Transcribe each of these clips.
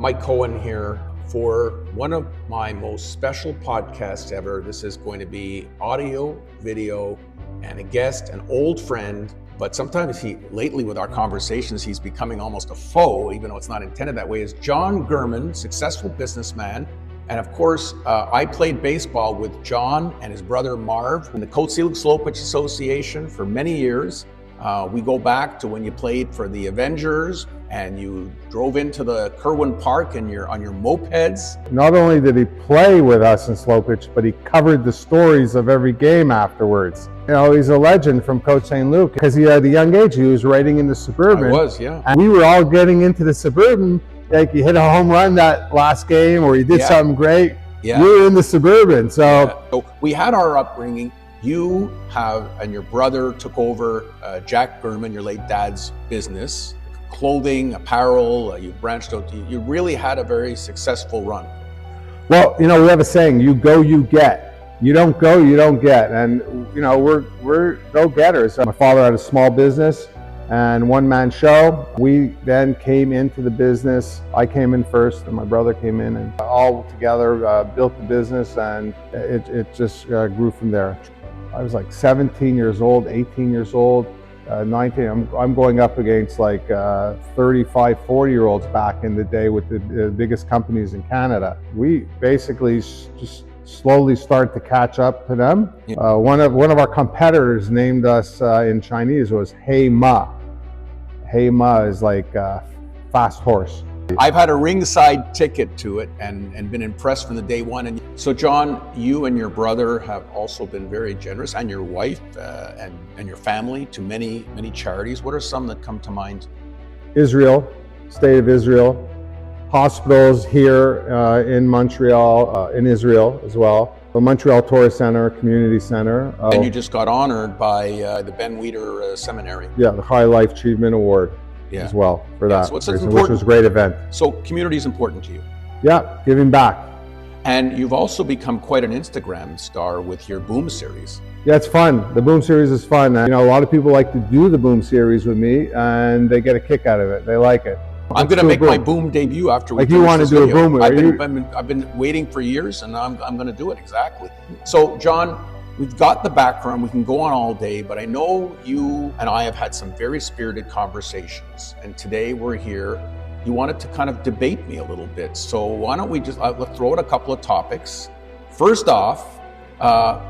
Mike Cohen here for one of my most special podcasts ever. This is going to be audio, video, and a guest, an old friend, but sometimes lately with our conversations, he's becoming almost a foe, even though it's not intended that way, is Jon Gurman, successful businessman. And of course, I played baseball with Jon and his brother Marv in the Côte Saint-Luc Slow Pitch Association for many years. We go back to when you played for the Avengers and you drove into the Cohen Park and you're on your mopeds. Not only did he play with us in slow pitch, but he covered the stories of every game afterwards. You know, he's a legend from Côte Saint-Luc because he at a young age, he was riding in the Suburban. I was, yeah. And we were all getting into the Suburban, like you hit a home run that last game or you did something great. Yeah. You were in the Suburban, so we had our upbringing. You and your brother took over Jack Gurman, your late dad's business, clothing, apparel, you branched out. You really had a very successful run. Well, you know, we have a saying, you go, you get. You don't go, you don't get. And, you know, we're go-getters. My father had a small business and one-man show. We then came into the business. I came in first and my brother came in and all together built the business, and it just grew from there. I was like 17 years old, 18 years old, 19. I'm going up against like 35, 40-year-olds back in the day with the biggest companies in Canada. We basically just slowly start to catch up to them. Yeah. One of our competitors named us in Chinese was Hey Ma. Hey Ma is like fast horse. I've had a ringside ticket to it and been impressed from the day one. And so, Jon, you and your brother have also been very generous, and your wife and your family, to many, many charities. What are some that come to mind? Israel, state of Israel, hospitals here in Montreal, in Israel as well. The Montreal Tourist Center, Community Center. And you just got honored by the Ben Weider Seminary. Yeah, the High Life Achievement Award. Yeah. As well for that, so which was a great event. So community is important to you. Yeah, giving back. And you've also become quite an Instagram star with your Boom series. Yeah, it's fun. The Boom series is fun. You know, a lot of people like to do the Boom series with me, and they get a kick out of it. They like it. I'm going to make my Boom debut after we. Like you want to do a Boom? I've been waiting for years, and I'm going to do it exactly. So, Jon, we've got the background, we can go on all day, but I know you and I have had some very spirited conversations, and today we're here. You wanted to kind of debate me a little bit, so why don't we just let's throw out a couple of topics. First off,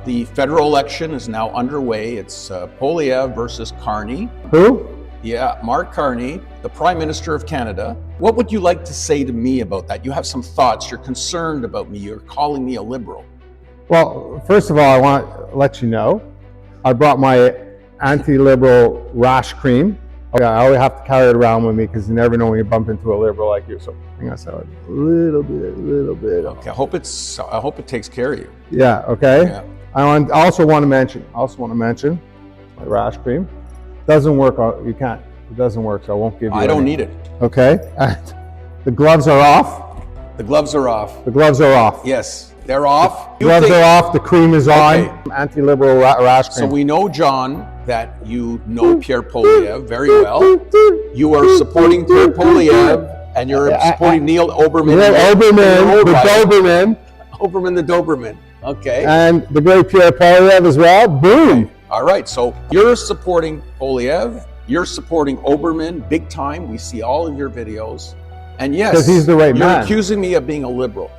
the federal election is now underway. It's Poilievre versus Carney. Who? Yeah, Mark Carney, the Prime Minister of Canada. What would you like to say to me about that? You have some thoughts, you're concerned about me, you're calling me a liberal. Well, first of all, I want to let you know, I brought my anti-liberal rash cream. Okay, I always have to carry it around with me because you never know when you bump into a liberal like you. So I think I said a little bit. Okay, I hope it takes care of you. Yeah. Okay. Yeah. I also want to mention my rash cream. Doesn't work. You can't. It doesn't work. So I won't give you. I don't need it. Okay. The gloves are off. The gloves are off. The gloves are off. Yes. They're off. The gloves are off. The cream is on. Anti-liberal rash cream. So we know, Jon, that you know Pierre Poilievre very well. You are supporting Pierre Poilievre, and you're supporting Neil Oberman. Oberman the Doberman. Okay. And the great Pierre Poilievre as well. Boom. Okay. All right. So you're supporting Poilievre. You're supporting Oberman big time. We see all of your videos. And yes, because he's the right man. You're accusing me of being a liberal.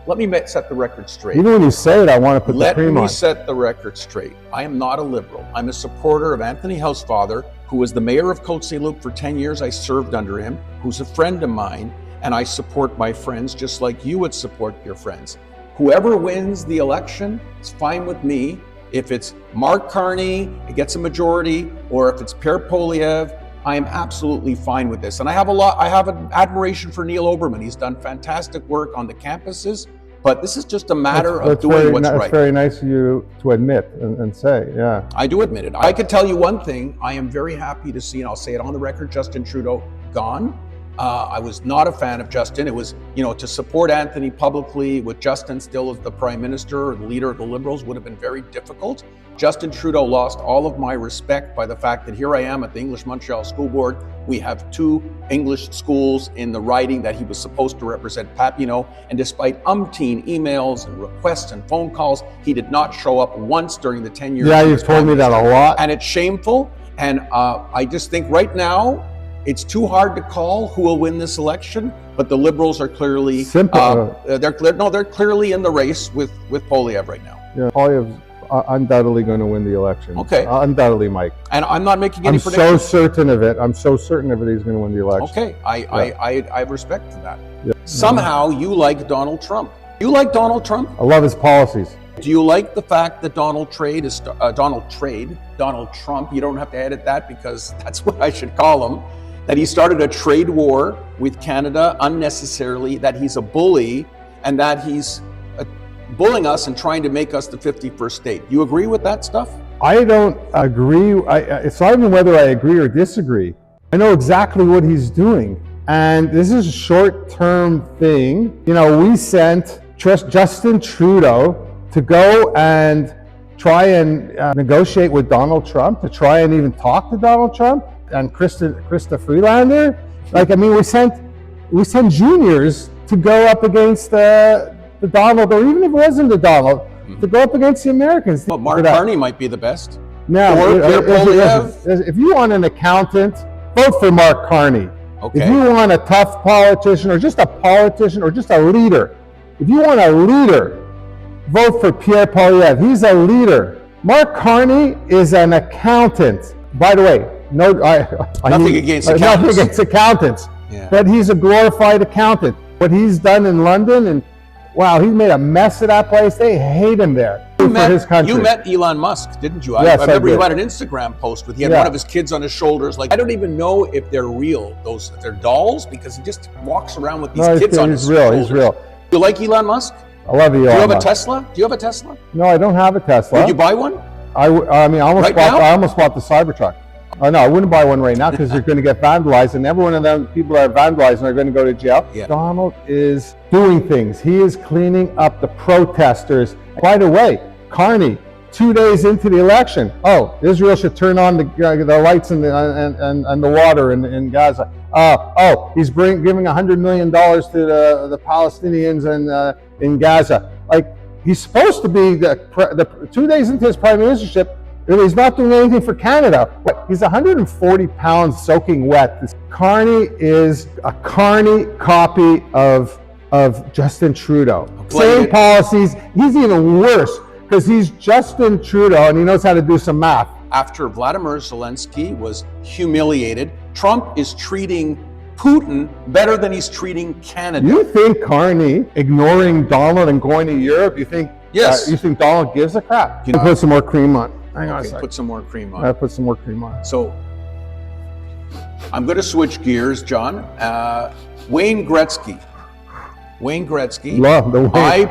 Let me set the record straight. Even when you say it, I want to put the cream on. Let me set the record straight. I am not a liberal. I'm a supporter of Anthony Housefather, who was the mayor of Côte Saint-Luc for 10 years. I served under him, who's a friend of mine, and I support my friends just like you would support your friends. Whoever wins the election is fine with me. If it's Mark Carney, it gets a majority, or if it's Pierre Poilievre, I am absolutely fine with this. And I have an admiration for Neil Oberman. He's done fantastic work on the campuses, but this is just a matter of doing what's right. That's very nice of you to admit and say, yeah. I do admit it. I could tell you one thing, I am very happy to see, and I'll say it on the record, Justin Trudeau gone. I was not a fan of Justin. It was, to support Anthony publicly with Justin still as the prime minister or the leader of the Liberals would have been very difficult. Justin Trudeau lost all of my respect by the fact that here I am at the English Montreal School Board. We have 2 English schools in the riding that he was supposed to represent Papineau. And despite umpteen emails and requests and phone calls, he did not show up once during the 10 years. Yeah, you've told me that a lot. And it's shameful. And I just think right now, it's too hard to call who will win this election, but the Liberals are clearly they're clearly in the race with Poilievre right now. Yeah, Poilievre's undoubtedly going to win the election. Okay, undoubtedly, Mike. And I'm not making any predictions. I'm so certain of it. I'm so certain of it. He's going to win the election. Okay, I have respect for that. Yeah. Somehow you like Donald Trump. You like Donald Trump? I love his policies. Do you like the fact that Donald Trump, you don't have to edit that because that's what I should call him, that he started a trade war with Canada unnecessarily, that he's a bully, and that he's bullying us and trying to make us the 51st state. You agree with that stuff? I don't agree. It's not even whether I agree or disagree. I know exactly what he's doing. And this is a short-term thing. We sent Justin Trudeau to go and try and negotiate with Donald Trump, to try and even talk to Donald Trump, and Krista Freelander. We sent juniors to go up against the Donald, or even if it wasn't the Donald, to go up against the Americans. Well, Mark Carney might be the best. Now, if you want an accountant, vote for Mark Carney. Okay. If you want a tough politician, or just a politician, or just a leader, if you want a leader, vote for Pierre Poilievre. He's a leader. Mark Carney is an accountant. By the way, nothing against accountants. Yeah. But he's a glorified accountant. What he's done in London, and wow, he made a mess of that place. They hate him there. His country. You met Elon Musk, didn't you? Yes, I remember you had an Instagram post with he had one of his kids on his shoulders. Like, I don't even know if they're real. If they're dolls, because he just walks around with these kids on his shoulders. He's real. You like Elon Musk? I love Elon Musk. Do you have a Tesla? Do you have a Tesla? No, I don't have a Tesla. Would you buy one? I almost bought the Cybertruck. Oh, no, I wouldn't buy one right now because they're going to get vandalized, and every one of them people that are vandalized are going to go to jail. Yeah. Donald is doing things. He is cleaning up the protesters. By the way, Carney, 2 days into the election, Israel should turn on the lights and the water in Gaza. He's giving $100 million to the Palestinians in Gaza. Like, he's supposed to be the 2 days into his prime ministership. He's not doing anything for Canada. He's 140 pounds soaking wet. This Carney is a Carney copy of Justin Trudeau. Same policies. He's even worse because he's Justin Trudeau and he knows how to do some math. After Vladimir Zelensky was humiliated, Trump is treating Putin better than he's treating Canada. You think Carney ignoring Donald and going to Europe? You think? Yes. You think Donald gives a crap? You put some more cream on. Hang on a second. Put some more cream on. I put some more cream on. So I'm going to switch gears, John. Wayne Gretzky. Love the Wayne.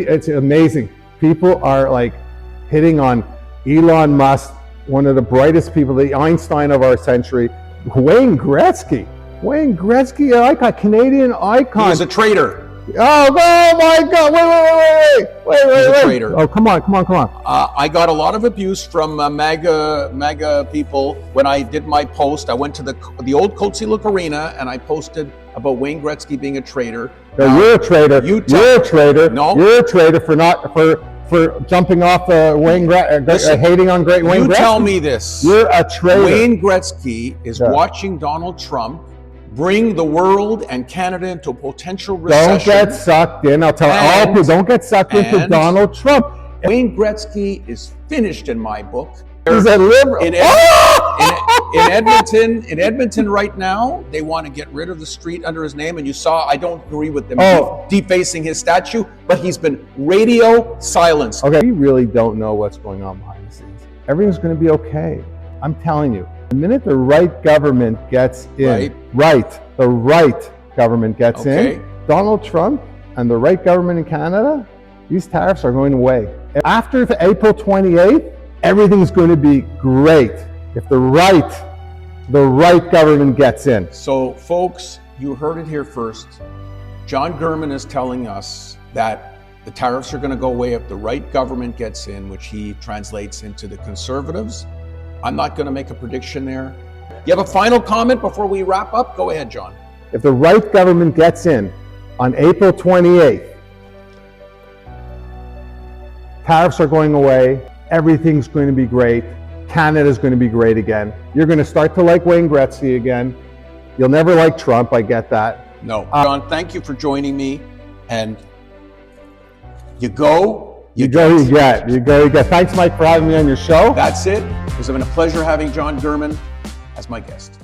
It's amazing. People are like hitting on Elon Musk, one of the brightest people, the Einstein of our century. Wayne Gretzky, an icon, Canadian icon. He's a traitor. Oh my God! Wait! Traitor. Oh, come on! I got a lot of abuse from MAGA people when I did my post. I went to the old Côte Saint-Luc arena and I posted about Wayne Gretzky being a traitor. You're a traitor. You're a traitor. No, you're a traitor for jumping off Wayne Gretzky, hating on Wayne Gretzky. You tell me this. You're a traitor. Wayne Gretzky is watching Donald Trump bring the world and Canada into a potential recession. Don't get sucked in. I'll tell all people, don't get sucked into Donald Trump. Wayne Gretzky is finished in my book. He's a liberal. In Edmonton right now, they want to get rid of the street under his name. And you saw, I don't agree with them defacing his statue, but he's been radio silenced. Okay, we really don't know what's going on behind the scenes. Everything's going to be okay. I'm telling you. The minute the right government gets in, the right government gets in, Donald Trump and the right government in Canada, these tariffs are going away. After April 28th, everything's going to be great. If the right the right government gets in. So folks, you heard it here first. Jon Gurman is telling us that the tariffs are going to go away if the right government gets in, which he translates into the conservatives. I'm not going to make a prediction there. You have a final comment before we wrap up? Go ahead, Jon. If the right government gets in on April 28th, tariffs are going away, everything's going to be great, Canada's going to be great again. You're going to start to like Wayne Gretzky again. You'll never like Trump, I get that. No. Jon, thank you for joining me. And you go, you get. Thanks, Mike, for having me on your show. That's it. It's been a pleasure having Jon Gurman as my guest.